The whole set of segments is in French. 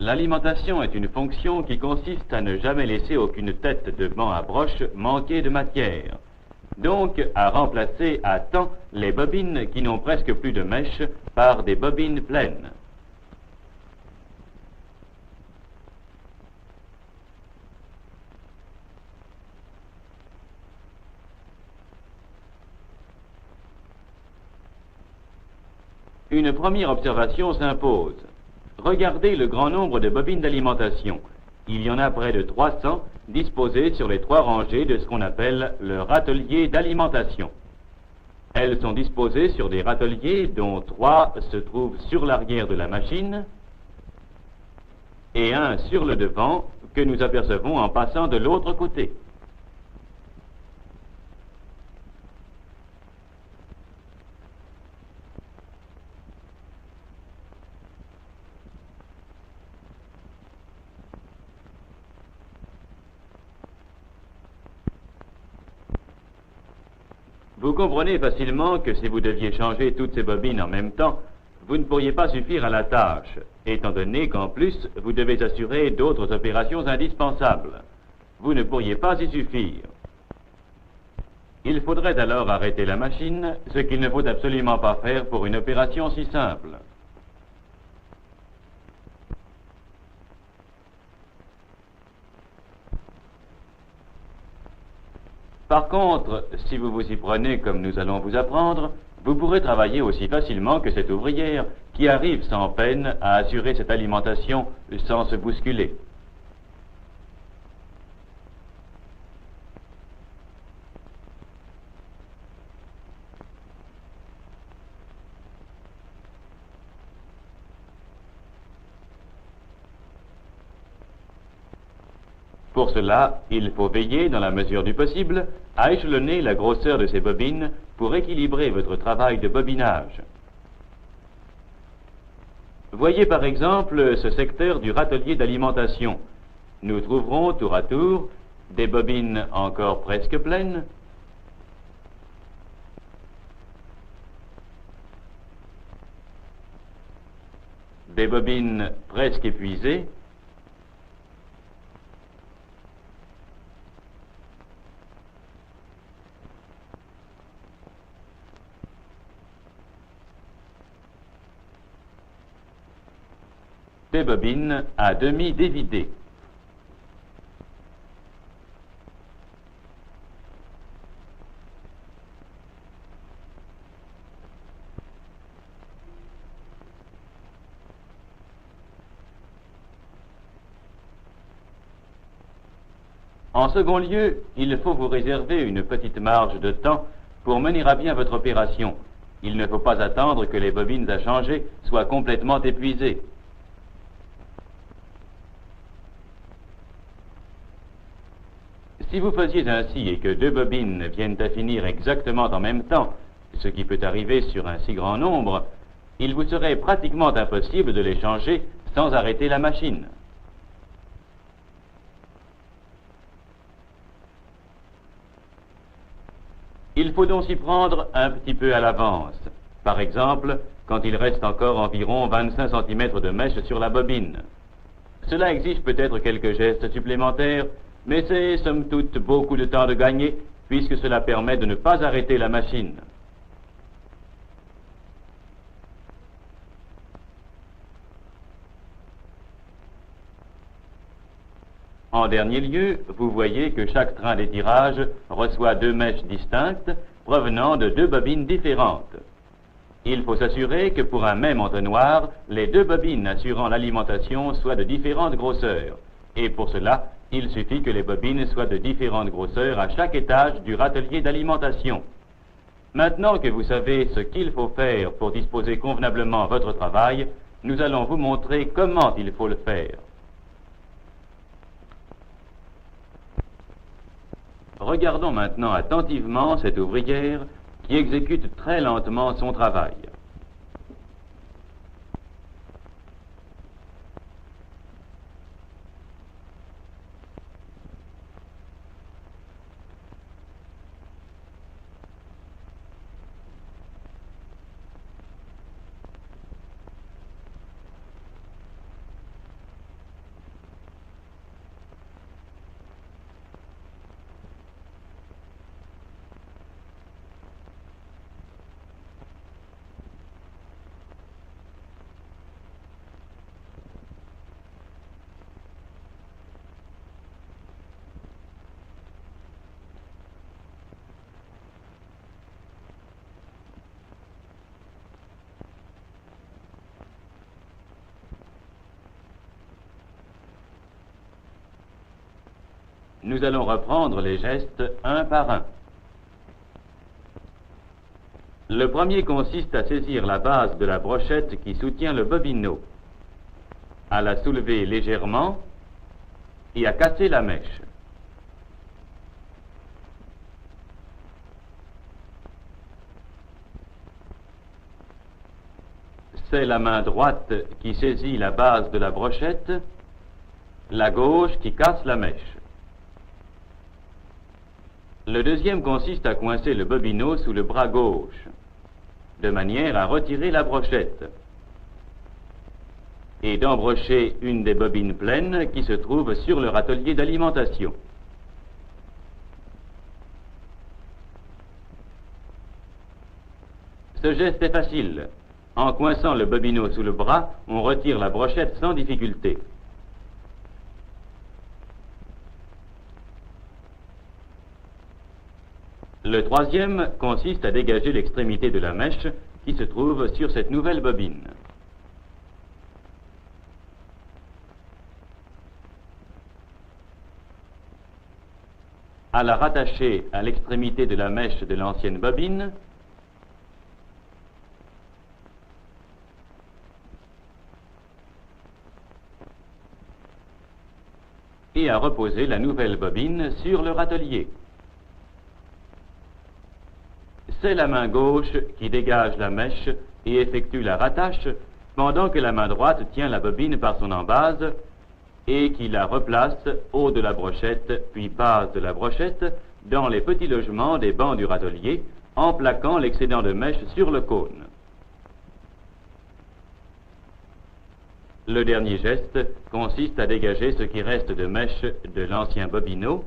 L'alimentation est une fonction qui consiste à ne jamais laisser aucune tête de banc à broche manquer de matière. Donc à remplacer à temps les bobines qui n'ont presque plus de mèche par des bobines pleines. Une première observation s'impose. Regardez le grand nombre de bobines d'alimentation. Il y en a près de 300 disposées sur les 3 rangées de ce qu'on appelle le râtelier d'alimentation. Elles sont disposées sur des râteliers dont 3 se trouvent sur l'arrière de la machine et un sur le devant que nous apercevons en passant de l'autre côté. Vous comprenez facilement que si vous deviez changer toutes ces bobines en même temps, vous ne pourriez pas suffire à la tâche, étant donné qu'en plus, vous devez assurer d'autres opérations indispensables. Vous ne pourriez pas y suffire. Il faudrait alors arrêter la machine, ce qu'il ne faut absolument pas faire pour une opération si simple. Par contre, si vous vous y prenez comme nous allons vous apprendre, vous pourrez travailler aussi facilement que cette ouvrière qui arrive sans peine à assurer cette alimentation sans se bousculer. Pour cela, il faut veiller, dans la mesure du possible, à échelonner la grosseur de ces bobines pour équilibrer votre travail de bobinage. Voyez par exemple ce secteur du râtelier d'alimentation. Nous trouverons tour à tour des bobines encore presque pleines, des bobines presque épuisées, des bobines à demi dévidées. En second lieu, il faut vous réserver une petite marge de temps pour mener à bien votre opération. Il ne faut pas attendre que les bobines à changer soient complètement épuisées. Si vous faisiez ainsi et que 2 bobines viennent à finir exactement en même temps, ce qui peut arriver sur un si grand nombre, il vous serait pratiquement impossible de les changer sans arrêter la machine. Il faut donc s'y prendre un petit peu à l'avance. Par exemple, quand il reste encore environ 25 cm de mèche sur la bobine. Cela exige peut-être quelques gestes supplémentaires, mais c'est somme toute beaucoup de temps de gagner, puisque cela permet de ne pas arrêter la machine. En dernier lieu, vous voyez que chaque train d'étirage reçoit 2 mèches distinctes provenant de 2 bobines différentes. Il faut s'assurer que pour un même entonnoir, les 2 bobines assurant l'alimentation soient de différentes grosseurs. Et pour cela, il suffit que les bobines soient de différentes grosseurs à chaque étage du râtelier d'alimentation. Maintenant que vous savez ce qu'il faut faire pour disposer convenablement votre travail, nous allons vous montrer comment il faut le faire. Regardons maintenant attentivement cette ouvrière qui exécute très lentement son travail. Nous allons reprendre les gestes un par un. Le premier consiste à saisir la base de la brochette qui soutient le bobino, à la soulever légèrement et à casser la mèche. C'est la main droite qui saisit la base de la brochette, la gauche qui casse la mèche. Le deuxième consiste à coincer le bobino sous le bras gauche, de manière à retirer la brochette, et d'embrocher une des bobines pleines qui se trouve sur le râtelier d'alimentation. Ce geste est facile. En coinçant le bobino sous le bras, on retire la brochette sans difficulté. Le troisième consiste à dégager l'extrémité de la mèche qui se trouve sur cette nouvelle bobine. À la rattacher à l'extrémité de la mèche de l'ancienne bobine, et à reposer la nouvelle bobine sur le râtelier. C'est la main gauche qui dégage la mèche et effectue la rattache, pendant que la main droite tient la bobine par son embase et qui la replace haut de la brochette, puis base de la brochette, dans les petits logements des bancs du râtelier, en plaquant l'excédent de mèche sur le cône. Le dernier geste consiste à dégager ce qui reste de mèche de l'ancien bobino,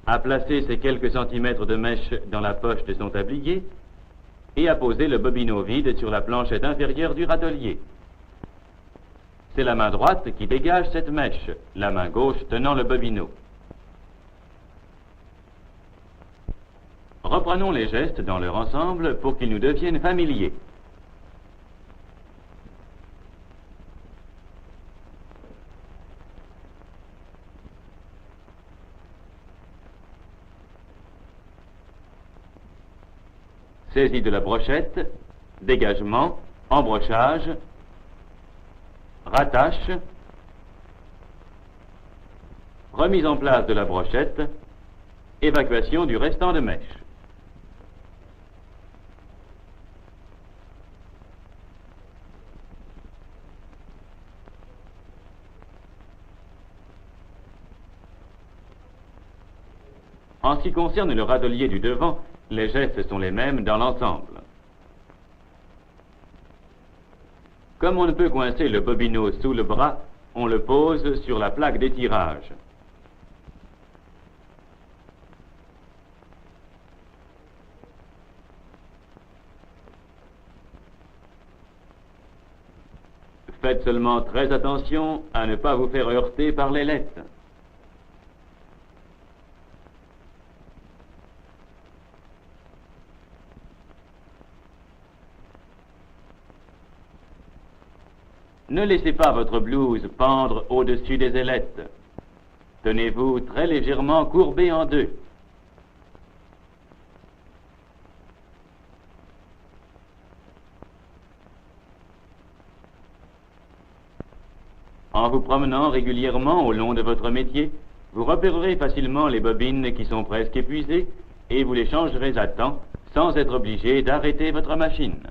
à placer ces quelques centimètres de mèche dans la poche de son tablier et à poser le bobino vide sur la planchette inférieure du râtelier. C'est la main droite qui dégage cette mèche, la main gauche tenant le bobino. Reprenons les gestes dans leur ensemble pour qu'ils nous deviennent familiers. Saisie de la brochette, dégagement, embrochage, rattache, remise en place de la brochette, évacuation du restant de mèche. En ce qui concerne le râtelier du devant, les gestes sont les mêmes dans l'ensemble. Comme on ne peut coincer le bobino sous le bras, on le pose sur la plaque d'étirage. Faites seulement très attention à ne pas vous faire heurter par l'ailette. Ne laissez pas votre blouse pendre au-dessus des ailettes. Tenez-vous très légèrement courbé en deux. En vous promenant régulièrement au long de votre métier, vous repérerez facilement les bobines qui sont presque épuisées et vous les changerez à temps sans être obligé d'arrêter votre machine.